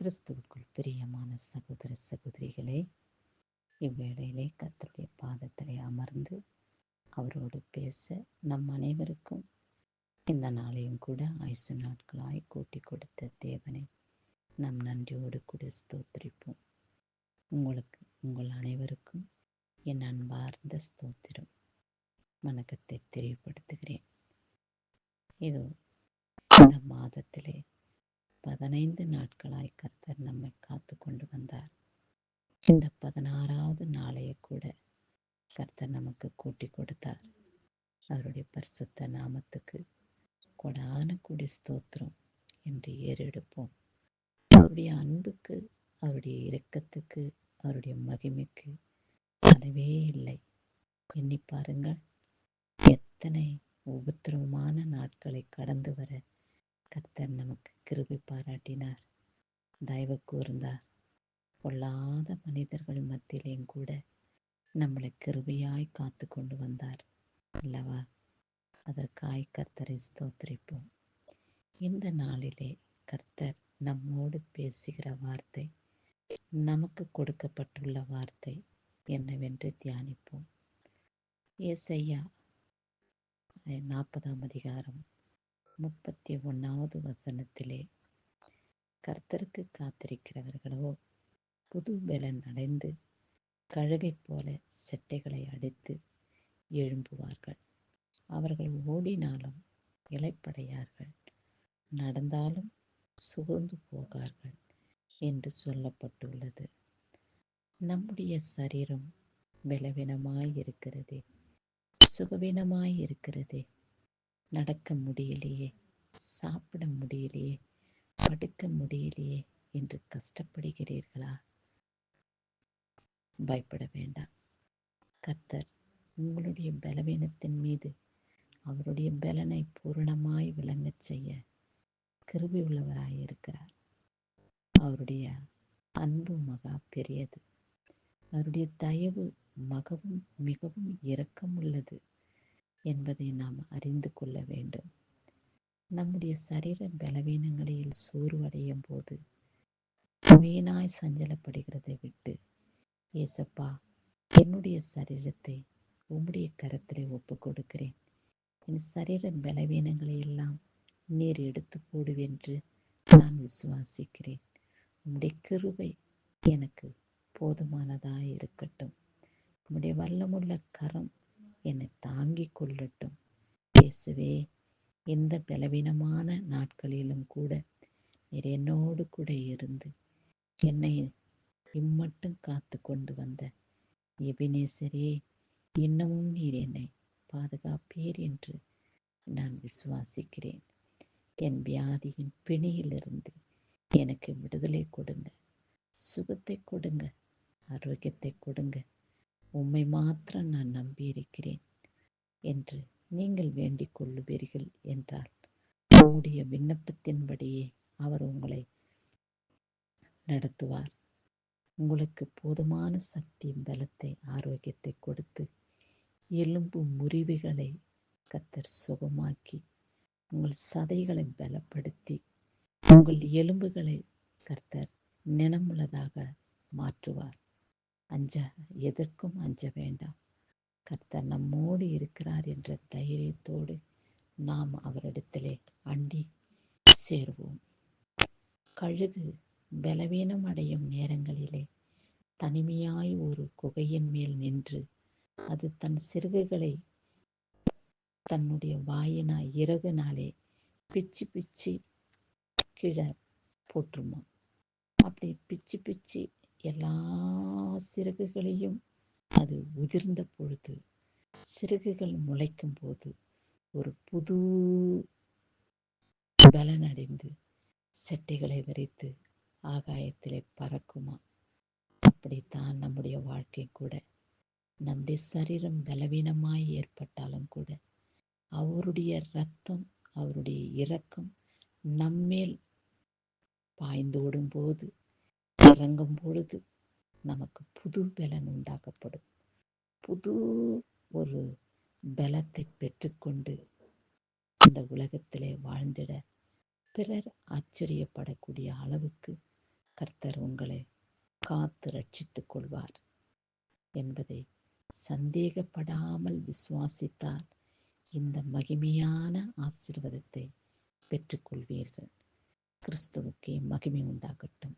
கிறிஸ்துவுக்குள் பிரியமான சகோதர சகோதரிகளே, இவ்வேளையிலே கர்த்தருடைய பாதத்திலே அமர்ந்து அவரோடு பேச நம் அனைவருக்கும் இந்த நாளையும் கூட ஆயுசு நாட்களாய் கூட்டி கொடுத்த தேவனை நம் நன்றியோடு கூட ஸ்தோத்திரிப்போம். உங்கள் அனைவருக்கும் என் அன்பார்ந்த ஸ்தோத்திரம் வணக்கத்தை தெரியப்படுத்துகிறேன். இதோ இந்த மாதத்திலே 15 நாட்களாய் கர்த்தர் நம்மை காத்து கொண்டு வந்தார். இந்த 16வது நாளைய கூட கர்த்தர் நமக்கு கூட்டி கொடுத்தார். அவருடைய பரிசுத்த நாமத்துக்கு கொடான கூடி ஸ்தோத்திரம் என்று ஏறெடுப்போம். அவருடைய அன்புக்கு, அவருடைய இரக்கத்துக்கு, அவருடைய மகிமைக்கு அளவே இல்லை. எண்ணி பாருங்கள், எத்தனை உபத்திரவமான நாட்களை கடந்து வர கர்த்தர் நமக்கு கிருபை பாராட்டினார், தயவு கூர்ந்தார். பொல்லாத மனிதர்கள் மத்தியிலேயும் கூட நம்மளை கிருபையாய் காத்து கொண்டு வந்தார் அல்லவா? அதற்காய் கர்த்தரை ஸ்தோத்திரிப்போம். இந்த நாளிலே கர்த்தர் நம்மோடு பேசுகிற வார்த்தை, நமக்கு கொடுக்கப்பட்டுள்ள வார்த்தை என்னவென்று தியானிப்போம். ஏசாயா 40ஆம் அதிகாரம் 31வது வசனத்திலே, கர்த்தருக்கு காத்திருக்கிறவர்களோ புது பலன் அடைந்து கழுகை போல செட்டைகளை அடித்து எழும்புவார்கள். அவர்கள் ஓடினாலும் இளைப்படையார்கள், நடந்தாலும் சுகந்து போகார்கள் என்று சொல்லப்பட்டுள்ளது. நம்முடைய சரீரம் பலவீனமாய் இருக்கிறதே, சுகவீனமாய் இருக்கிறதே, நடக்க முடியலையே, சாப்பிட முடியலையே, படுக்க முடியலையே என்று கஷ்டப்படுகிறீர்களா? பயப்பட வேண்டாம். கர்த்தர் உங்களுடைய பலவீனத்தின் மீது அவருடைய பலனை பூரணமாய் விளங்கச் செய்ய கிருபை உள்ளவராயிருக்கிறார். அவருடைய அன்பு மகா பெரியது. அவருடைய தயவு மிகவும் இரக்கம் உள்ளது என்பதை நாம் அறிந்து கொள்ள வேண்டும். நம்முடைய சரீர பலவீனங்களில் சோர்வடையும் போது வீணாய் சஞ்சலப்படுகிறதை விட்டு, ஏசப்பா, என்னுடைய சரீரத்தை உம்முடைய கரத்திலே ஒப்பு கொடுக்கிறேன், என் சரீர பலவீனங்களை எல்லாம் நீர் எடுத்து போடுவென்று நான் விசுவாசிக்கிறேன். உம்முடைய கிருபை எனக்கு போதுமானதாய் இருக்கட்டும். உம்முடைய வல்லமுள்ள கரம் என்னை தாங்கிக் கொள்ளட்டும். இயேசுவே, இந்த பலவீனமான நாட்களிலும் கூட நீர் என்னோடு கூட இருந்து என்னை இம்மட்டும் காத்து கொண்டு வந்த எபினேசரே, இன்னமும் நீர் என்னை பாதுகாப்பீர் என்று நான் விசுவாசிக்கிறேன். என் வியாதியின் பிணியிலிருந்து எனக்கு விடுதலை கொடுங்க, சுகத்தை கொடுங்க, ஆரோக்கியத்தை கொடுங்க. உம்மை மாத்திரம் நான் நம்பியிருக்கிறேன் என்று நீங்கள் வேண்டிக் கொள்ளுவீர்கள் என்றால் உம்முடைய விண்ணப்பத்தின்படியே அவர் உங்களை நடத்துவார். உங்களுக்கு போதுமான சக்தி, பலத்தை, ஆரோக்கியத்தை கொடுத்து எலும்பு முறிவுகளை கர்த்தர் சுகமாக்கி, உங்கள் சதைகளை பலப்படுத்தி, உங்கள் எலும்புகளை கர்த்தர் நினமுள்ளதாக மாற்றுவார். எதற்கும் அஞ்ச வேண்டாம். கர்த்தர் நம்மோடு இருக்கிறார் என்ற தைரியத்தோடு நாம் அவரிடத்திலே அண்டி சேர்வோம். கழுகு பலவீனம் அடையும் நேரங்களிலே தனிமையாய் ஒரு குகையின் மேல் நின்று அது தன் சிறகுகளை தன்னுடைய வாயினாய் இறகுனாலே பிச்சு பிச்சு கீழே போட்டுருமா. அப்படி பிச்சு பிச்சு எல்லா சிறகுகளையும் அது உதிர்ந்த பொழுது, சிறகுகள் முளைக்கும் போது ஒரு புது பலன் அடைந்து செட்டைகளை விரித்து ஆகாயத்திலே பறக்குமா. அப்படித்தான் நம்முடைய வாழ்க்கை கூட. நம்முடைய சரீரம் பலவீனமாய் ஏற்பட்டாலும் கூட அவருடைய இரத்தம், அவருடைய இரக்கம் நம்மேல் பாய்ந்தோடும் போது, இறங்கும் பொழுது நமக்கு புது பலன் உண்டாக்கப்படும். புது ஒரு பலத்தை பெற்றுக்கொண்டு இந்த உலகத்திலே வாழ்ந்திட பிறர் ஆச்சரியப்படக்கூடிய அளவுக்கு கர்த்தர் உங்களை காத்து ரட்சித்துக் கொள்வார் என்பதை சந்தேகப்படாமல் விசுவாசித்தால் இந்த மகிமையான ஆசீர்வாதத்தை பெற்றுக்கொள்வீர்கள். கிறிஸ்துவுக்கே மகிமை உண்டாகட்டும்.